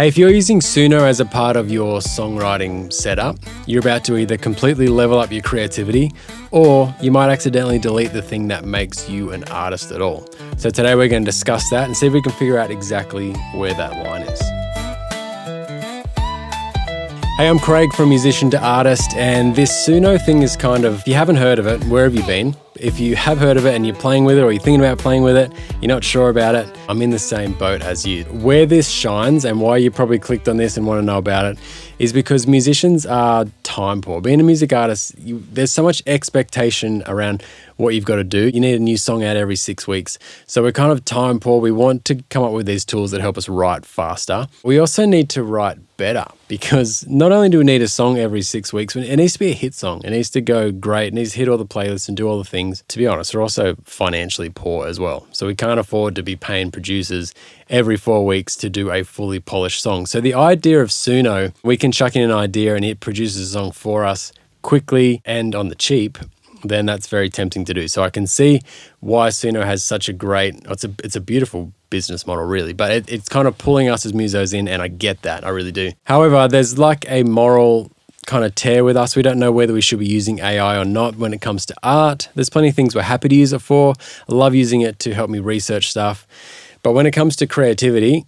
Hey, if you're using Suno as a part of your songwriting setup, you're about to either completely level up your creativity or you might accidentally delete the thing that makes you an artist at all. So today we're going to discuss that and see if we can figure out exactly where that line is. Hey, I'm Craig from Musician to Artist, and this Suno thing is kind of, if you haven't heard of it, where have you been? If you have heard of it and you're playing with it or you're thinking about playing with it, you're not sure about it, I'm in the same boat as you. Where this shines and why you probably clicked on this and want to know about it is because musicians are time poor. Being a music artist, there's so much expectation around what you've got to do. You need a new song out every 6 weeks. So we're kind of time poor. We want to come up with these tools that help us write faster. We also need to write better because not only do we need a song every 6 weeks, it needs to be a hit song. It needs to go great. It needs to hit all the playlists and do all the things. To be honest, we're also financially poor as well. So we can't afford to be paying producers every 4 weeks to do a fully polished song. So the idea of Suno, we can chuck in an idea and it produces a song for us quickly and on the cheap, then that's very tempting to do. So I can see why Suno has such a great, it's a beautiful business model really, but it's kind of pulling us as musos in, and I get that, I really do. However, there's like a moral kind of tear with us. We don't know whether we should be using AI or not when it comes to art. There's plenty of things we're happy to use it for. I love using it to help me research stuff. But when it comes to creativity,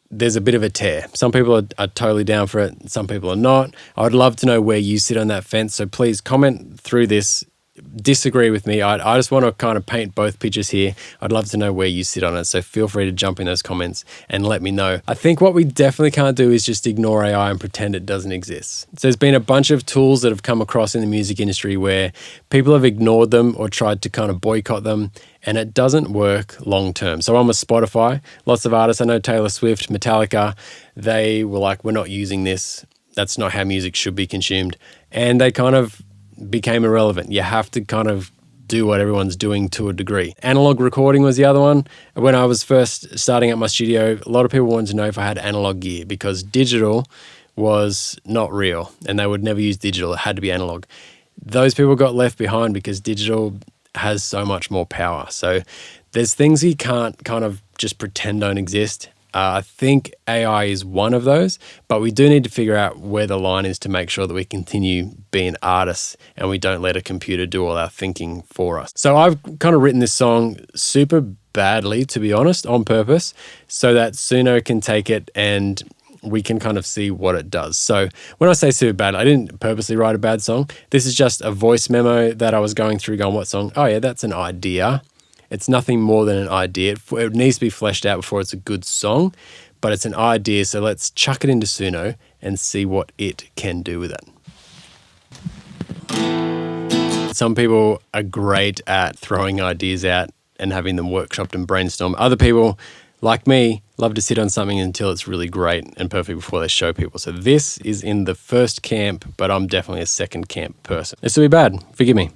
there's a bit of a tear. Some people are totally down for it. Some people are not. I would love to know where you sit on that fence. So please comment through this. Disagree with me. I just want to kind of paint both pictures here. I'd love to know where you sit on it. So feel free to jump in those comments and let me know. I think what we definitely can't do is just ignore AI and pretend it doesn't exist. So there's been a bunch of tools that have come across in the music industry where people have ignored them or tried to kind of boycott them, and it doesn't work long term. So I'm with Spotify. Lots of artists, I know Taylor Swift, Metallica, they were like, we're not using this. That's not how music should be consumed. And they kind of became irrelevant. You have to kind of do what everyone's doing to a degree. Analog recording was the other one. When I was first starting up my studio, a lot of people wanted to know if I had analog gear because digital was not real and they would never use digital. It had to be analog. Those people got left behind because digital has so much more power. So there's things you can't kind of just pretend don't exist. I think AI is one of those, but we do need to figure out where the line is to make sure that we continue being artists and we don't let a computer do all our thinking for us. So I've kind of written this song super badly, to be honest, on purpose, so that Suno can take it and we can kind of see what it does. So when I say super bad, I didn't purposely write a bad song. This is just a voice memo that I was going through going, what song? Oh yeah, that's an idea. It's nothing more than an idea. It needs to be fleshed out before it's a good song, but it's an idea. So let's chuck it into Suno and see what it can do with it. Some people are great at throwing ideas out and having them workshopped and brainstorm. Other people, like me, love to sit on something until it's really great and perfect before they show people. So this is in the first camp, but I'm definitely a second camp person. This will be bad, forgive me.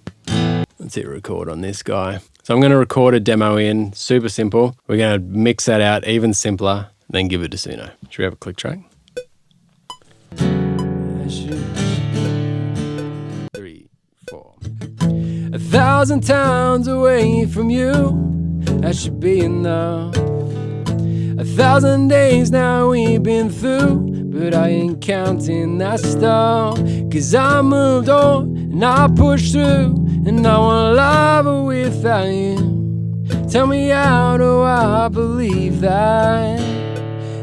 Let's hit record on this guy. So I'm going to record a demo in, super simple. We're going to mix that out even simpler, then give it to Suno. Should we have a click track? 3, 4. 1,000 towns away from you, that should be enough. 1,000 days now we've been through, but I ain't counting that stuff. 'Cause I moved on and I pushed through, and I want love without you. Tell me, how do I believe that?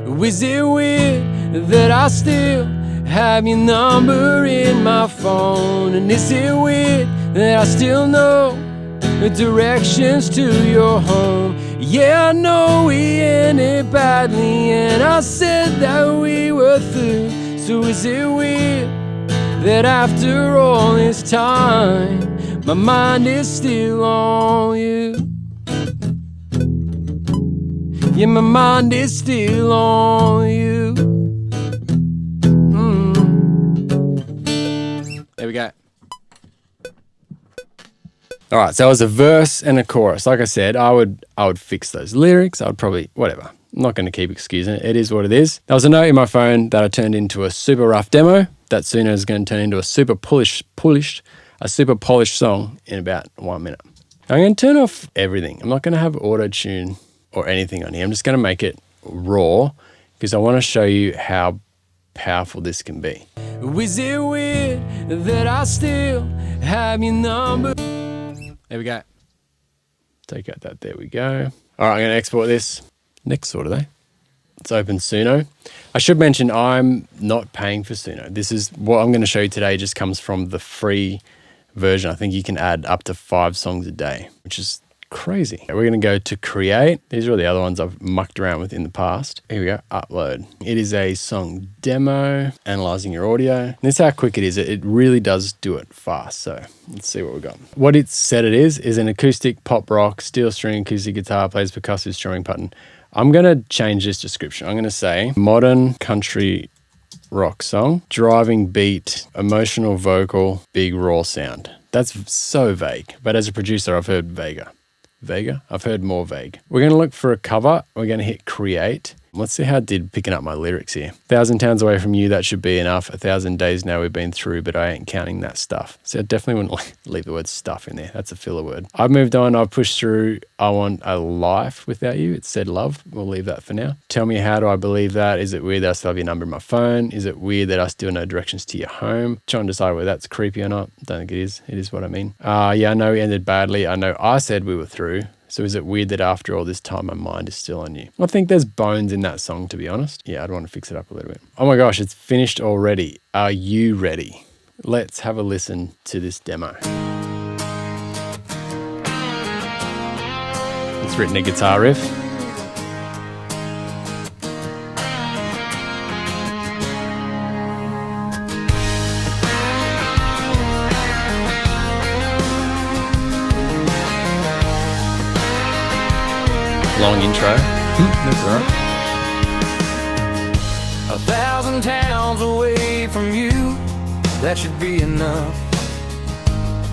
Is it weird that I still have your number in my phone? And is it weird that I still know the directions to your home? Yeah, I know we ended badly, and I said that we were through. So is it weird that after all this time, my mind is still on you? Yeah, my mind is still on you. There we go. All right, so it was a verse and a chorus. Like I said, I would fix those lyrics. I would probably, whatever. I'm not going to keep excusing it. It is what it is. There was a note in my phone that I turned into a super rough demo that Suno is going to turn into a super polished song in about 1 minute. I'm going to turn off everything. I'm not going to have auto-tune or anything on here. I'm just going to make it raw because I want to show you how powerful this can be. Is it weird that I still have your number? There we go. Take out that, there we go. All right, I'm going to export this. Next sort of day. Let's open Suno. I should mention I'm not paying for Suno. This is what I'm going to show you today, just comes from the free version. I think you can add up to 5 songs a day, which is crazy. We're going to go to create. These are all the other ones I've mucked around with in the past. Here we go, upload. It is a song demo, analyzing your audio. And this is how quick it is. It really does do it fast. So let's see what we've got. What it's said it is an acoustic pop rock, steel string acoustic guitar, plays percussive strumming pattern. I'm going to change this description. I'm going to say modern country rock song, driving beat, emotional vocal, big raw sound. That's so vague. But as a producer, I've heard vaguer. Vaguer? I've heard more vague. We're going to look for a cover. We're going to hit create. Let's see how it did picking up my lyrics here. 1,000 towns away from you, that should be enough. 1,000 days now we've been through, but I ain't counting that stuff. So I definitely wouldn't leave the word stuff in there. That's a filler word. I've moved on. I've pushed through. I want a life without you. It said love. We'll leave that for now. Tell me, how do I believe that? Is it weird that I still have your number in my phone? Is it weird that I still know directions to your home? Trying to decide whether that's creepy or not. Don't think it is. It is what I mean. Yeah, I know we ended badly. I know I said we were through. So is it weird that after all this time, my mind is still on you? I think there's bones in that song, to be honest. Yeah, I'd want to fix it up a little bit. Oh my gosh, it's finished already. Are you ready? Let's have a listen to this demo. It's written a guitar riff. Long intro. That's all right. 1,000 towns away from you, that should be enough.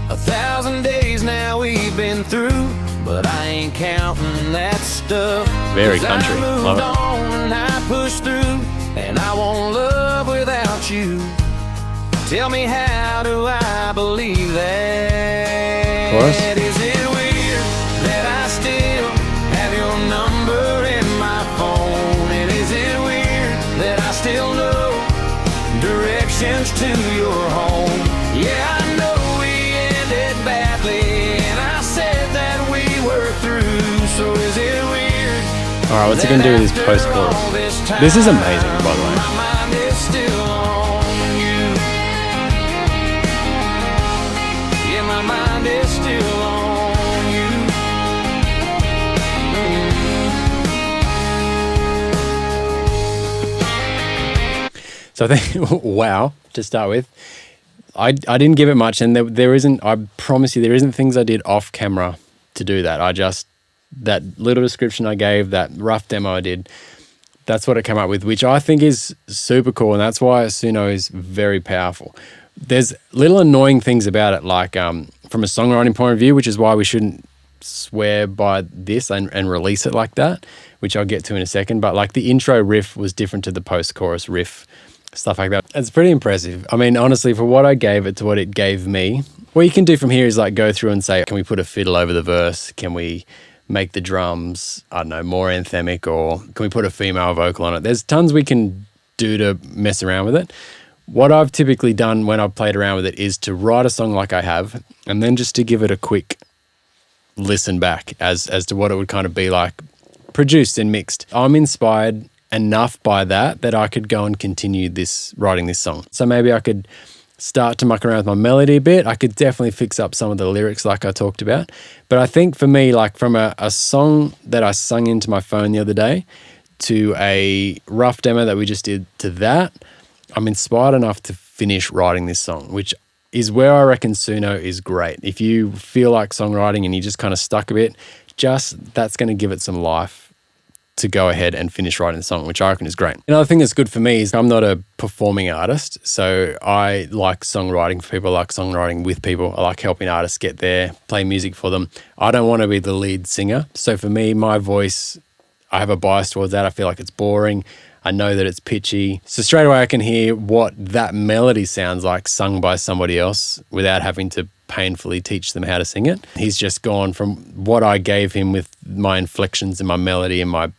1,000 days now we've been through, but I ain't counting that stuff. Very country. Love it. And I pushed through, and I won't love without you. Tell me, how do I believe that? Chorus. Is it weird that I still have your number in my phone? And is it weird that I still know directions to your home? Yeah, I know we ended badly, and I said that we were through. So is it weird? All right, what's he gonna do with his post-chorus? This is amazing, by the way. My mind is still on you. Yeah, my mind is still on you. So I think, wow, to start with, I didn't give it much, and there isn't, I promise you, there isn't things I did off camera to do that. That little description I gave, that rough demo I did, that's what it came up with, which I think is super cool, and that's why Suno is very powerful. There's little annoying things about it, like from a songwriting point of view, which is why we shouldn't swear by this and release it like that, which I'll get to in a second. But like the intro riff was different to the post-chorus riff, stuff like that. It's pretty impressive. I mean, honestly, for what I gave it to what it gave me, what you can do from here is like go through and say, can we put a fiddle over the verse? Can we make the drums, I don't know, more anthemic, or can we put a female vocal on it? There's tons we can do to mess around with it. What I've typically done when I've played around with it is to write a song like I have, and then just to give it a quick listen back as to what it would kind of be like produced and mixed. I'm inspired enough by that I could go and continue writing this song. So maybe I could start to muck around with my melody a bit. I could definitely fix up some of the lyrics like I talked about. But I think for me, like from a song that I sung into my phone the other day to a rough demo that we just did to that, I'm inspired enough to finish writing this song, which is where I reckon Suno is great. If you feel like songwriting and you just kind of stuck a bit, that's going to give it some life to go ahead and finish writing the song, which I reckon is great. Another thing that's good for me is I'm not a performing artist, so I like songwriting for people. I like songwriting with people. I like helping artists get there, play music for them. I don't want to be the lead singer. So for me, my voice, I have a bias towards that. I feel like it's boring. I know that it's pitchy. So straight away I can hear what that melody sounds like sung by somebody else without having to painfully teach them how to sing it. He's just gone from what I gave him with my inflections and my melody and my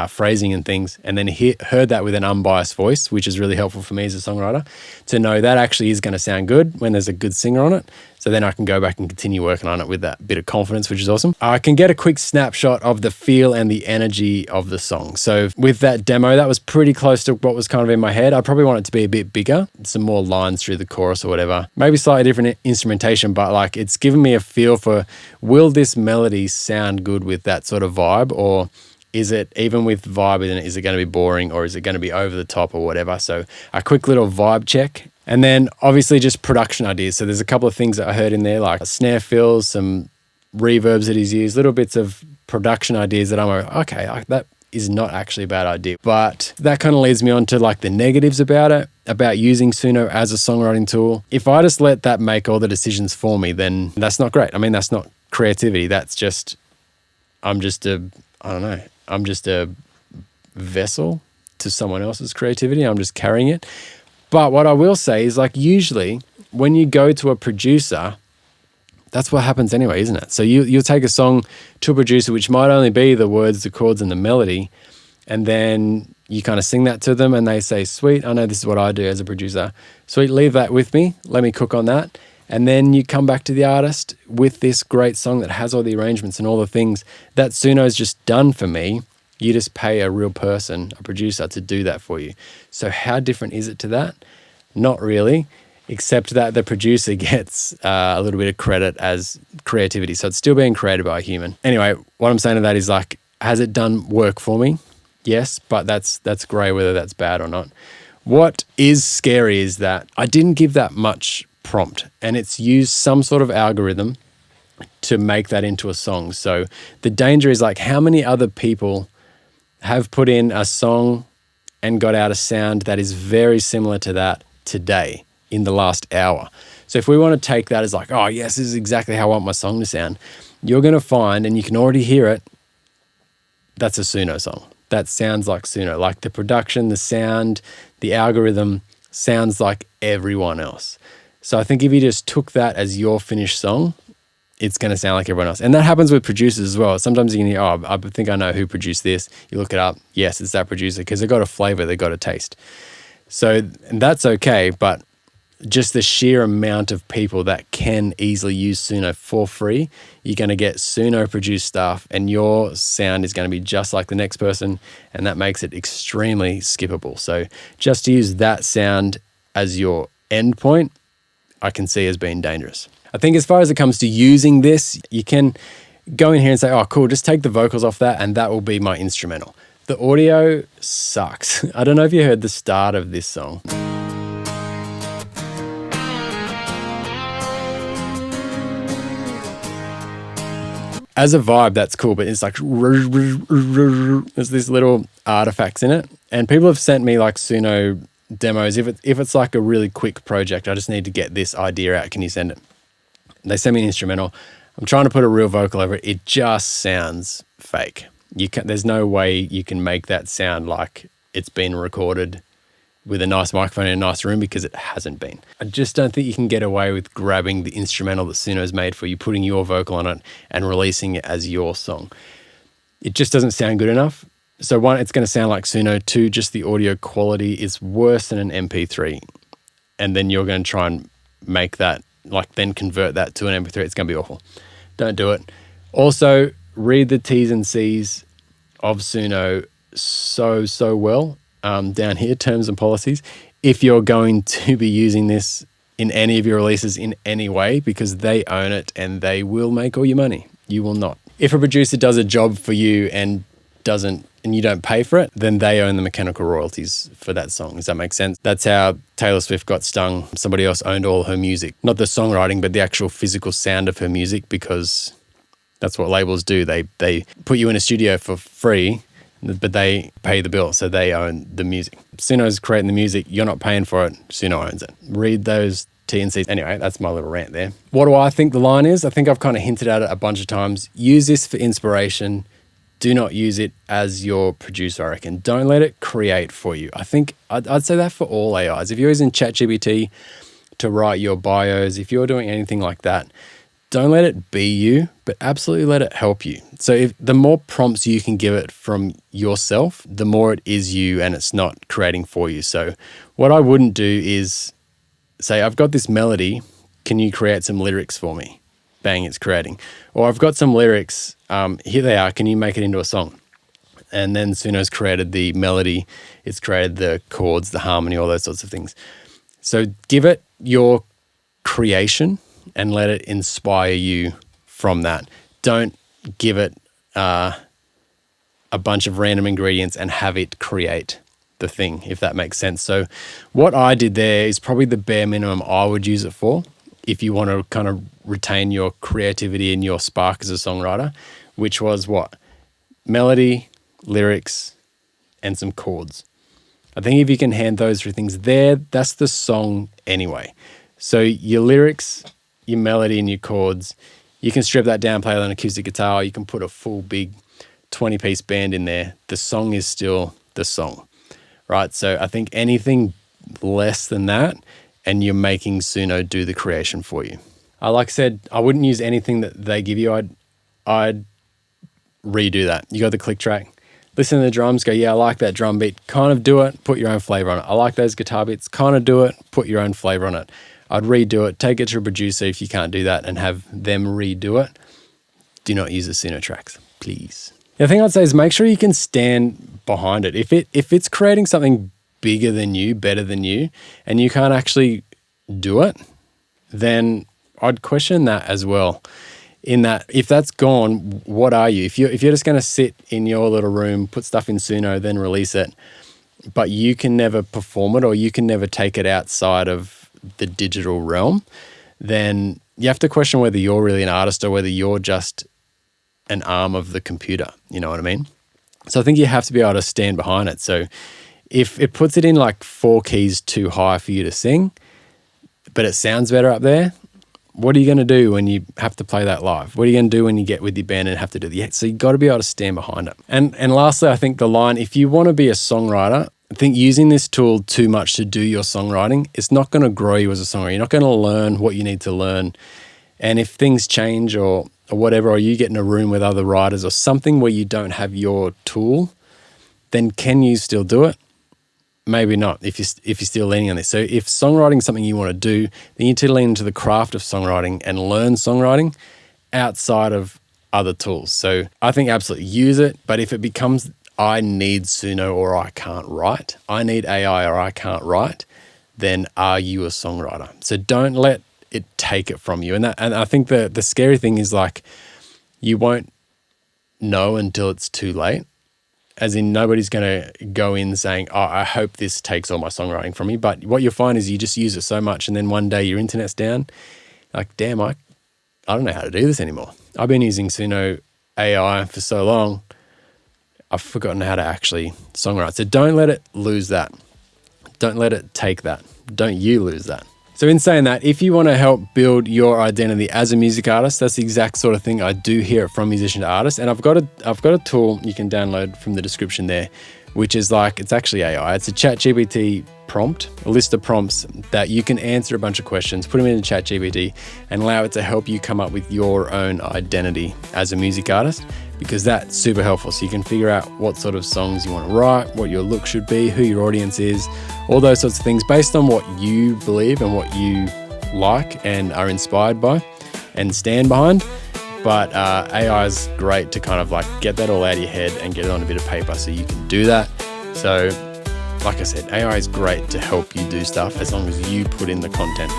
phrasing and things, and then heard that with an unbiased voice, which is really helpful for me as a songwriter to know that actually is going to sound good when there's a good singer on it. So then I can go back and continue working on it with that bit of confidence, which is awesome. I can get a quick snapshot of the feel and the energy of the song. So with that demo, that was pretty close to what was kind of in my head. I probably want it to be a bit bigger, some more lines through the chorus or whatever. Maybe slightly different instrumentation, but like it's given me a feel for, will this melody sound good with that sort of vibe, or is it, even with vibe in it, is it going to be boring, or is it going to be over the top or whatever? So a quick little vibe check. And then obviously just production ideas. So there's a couple of things that I heard in there, like snare fills, some reverbs that he's used, little bits of production ideas that I'm like, okay, that is not actually a bad idea. But that kind of leads me on to like the negatives about it, about using Suno as a songwriting tool. If I just let that make all the decisions for me, then that's not great. I mean, that's not creativity. That's just, I'm just a vessel to someone else's creativity. I'm just carrying it. But what I will say is, like, usually when you go to a producer, that's what happens anyway, isn't it? So you'll take a song to a producer, which might only be the words, the chords, and the melody, and then you kind of sing that to them and they say, sweet, I know this is what I do as a producer. Sweet, leave that with me. Let me cook on that. And then you come back to the artist with this great song that has all the arrangements and all the things that Suno's just done for me. You just pay a real person, a producer, to do that for you. So how different is it to that? Not really, except that the producer gets a little bit of credit as creativity. So it's still being created by a human. Anyway, what I'm saying to that is, like, has it done work for me? Yes, but that's grey whether that's bad or not. What is scary is that I didn't give that much prompt, and it's used some sort of algorithm to make that into a song. So the danger is, like, how many other people have put in a song and got out a sound that is very similar to that today in the last hour. So if we want to take that as like, oh yes, this is exactly how I want my song to sound, you're going to find, and you can already hear it, that's a Suno song. That sounds like Suno. Like the production, the sound, the algorithm sounds like everyone else. So I think if you just took that as your finished song, it's going to sound like everyone else. And that happens with producers as well. Sometimes you can hear, oh, I think I know who produced this. You look it up. Yes, it's that producer, because they've got a flavor, they've got a taste. So and that's okay, but just the sheer amount of people that can easily use Suno for free, you're going to get Suno produced stuff and your sound is going to be just like the next person, and that makes it extremely skippable. So just to use that sound as your end point, I can see as being dangerous. I think as far as it comes to using this, you can go in here and say, oh, cool, just take the vocals off that and that will be my instrumental. The audio sucks. I don't know if you heard the start of this song. As a vibe, that's cool, but it's like, there's these little artifacts in it. And people have sent me like Suno demos. If it's like a really quick project, I just need to get this idea out, can you send it? They send me an instrumental. I'm trying to put a real vocal over it. It just sounds fake. There's no way you can make that sound like it's been recorded with a nice microphone in a nice room, because it hasn't been. I just don't think you can get away with grabbing the instrumental that Suno's made for you, putting your vocal on it and releasing it as your song. It just doesn't sound good enough. So one, it's going to sound like Suno. Two, just the audio quality is worse than an MP3. And then you're going to try and make that, like then convert that to an MP3. It's going to be awful. Don't do it. Also, read the T's and C's of Suno so well. Down here, terms and policies, if you're going to be using this in any of your releases in any way, because they own it and they will make all your money. You will not. If a producer does a job for you and you don't pay for it, then they own the mechanical royalties for that song. Does that make sense? That's how Taylor Swift got stung. Somebody else owned all her music. Not the songwriting, but the actual physical sound of her music, because that's what labels do. They put you in a studio for free, but they pay the bill, so they own the music. Suno's creating the music, you're not paying for it, Suno owns it. Read those T&Cs. Anyway, that's my little rant there. What do I think the line is? I think I've kind of hinted at it a bunch of times. Use this for inspiration. Do not use it as your producer, I reckon. Don't let it create for you. I think I'd say that for all AIs. If you're using ChatGPT to write your bios, if you're doing anything like that, don't let it be you, but absolutely let it help you. So if the more prompts you can give it from yourself, the more it is you and it's not creating for you. So what I wouldn't do is say, I've got this melody, can you create some lyrics for me? Bang, it's creating. Or I've got some lyrics, here they are, can you make it into a song? And then Suno's created the melody, it's created the chords, the harmony, all those sorts of things. So give it your creation and let it inspire you from that. Don't give it a bunch of random ingredients and have it create the thing, if that makes sense. So what I did there is probably the bare minimum I would use it for if you want to kind of retain your creativity and your spark as a songwriter, which was what? Melody, lyrics, and some chords. I think if you can hand those three things there, that's the song anyway. So your lyrics, your melody, and your chords, you can strip that down, play it on an acoustic guitar, you can put a full big 20-piece band in there. The song is still the song, right? So I think anything less than that, and you're making Suno do the creation for you. Like I said, I wouldn't use anything that they give you. I'd redo that. You got the click track, listen to the drums, go, yeah, I like that drum beat, kind of do it, put your own flavor on it. I like those guitar beats, kind of do it, put your own flavor on it. I'd redo it, take it to a producer if you can't do that and have them redo it. Do not use the Suno tracks, please. The thing I'd say is make sure you can stand behind it. If it's creating something bigger than you, better than you, and you can't actually do it, then I'd question that as well. In that, if that's gone, what are you? If you're just going to sit in your little room, put stuff in Suno, then release it, but you can never perform it or you can never take it outside of the digital realm, then you have to question whether you're really an artist or whether you're just an arm of the computer. You know what I mean? So I think you have to be able to stand behind it. So if it puts it in like 4 keys too high for you to sing, but it sounds better up there, what are you going to do when you have to play that live? What are you going to do when you get with your band and have to do the So you got to be able to stand behind it. And lastly, I think the line, if you want to be a songwriter, I think using this tool too much to do your songwriting, it's not going to grow you as a songwriter. You're not going to learn what you need to learn. And if things change or whatever, or you get in a room with other writers or something where you don't have your tool, then can you still do it? Maybe not if you're still leaning on this. So if songwriting is something you want to do, then you need to lean into the craft of songwriting and learn songwriting outside of other tools. So I think absolutely use it, but if it becomes I need Suno or I can't write, I need AI or I can't write, then are you a songwriter? So don't let it take it from you. And I think the scary thing is like you won't know until it's too late. As in nobody's going to go in saying, oh, I hope this takes all my songwriting from me. But what you'll find is you just use it so much and then one day your internet's down. Like, damn, I don't know how to do this anymore. I've been using Suno AI for so long, I've forgotten how to actually songwrite. So don't let it lose that. Don't let it take that. Don't you lose that. So in saying that, if you want to help build your identity as a music artist, that's the exact sort of thing I do here at From Musician to Artist. And I've got a tool you can download from the description there, which is like, it's actually AI. It's a ChatGPT prompt, a list of prompts that you can answer a bunch of questions, put them into ChatGPT and allow it to help you come up with your own identity as a music artist, because that's super helpful. So you can figure out what sort of songs you want to write, what your look should be, who your audience is, all those sorts of things based on what you believe and what you like and are inspired by and stand behind. But AI is great to kind of like get that all out of your head and get it on a bit of paper so you can do that. So like I said, AI is great to help you do stuff as long as you put in the content.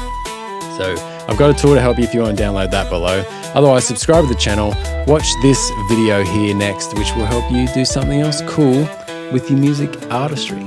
So I've got a tool to help you if you want to download that below. Otherwise, subscribe to the channel, watch this video here next, which will help you do something else cool with your music artistry.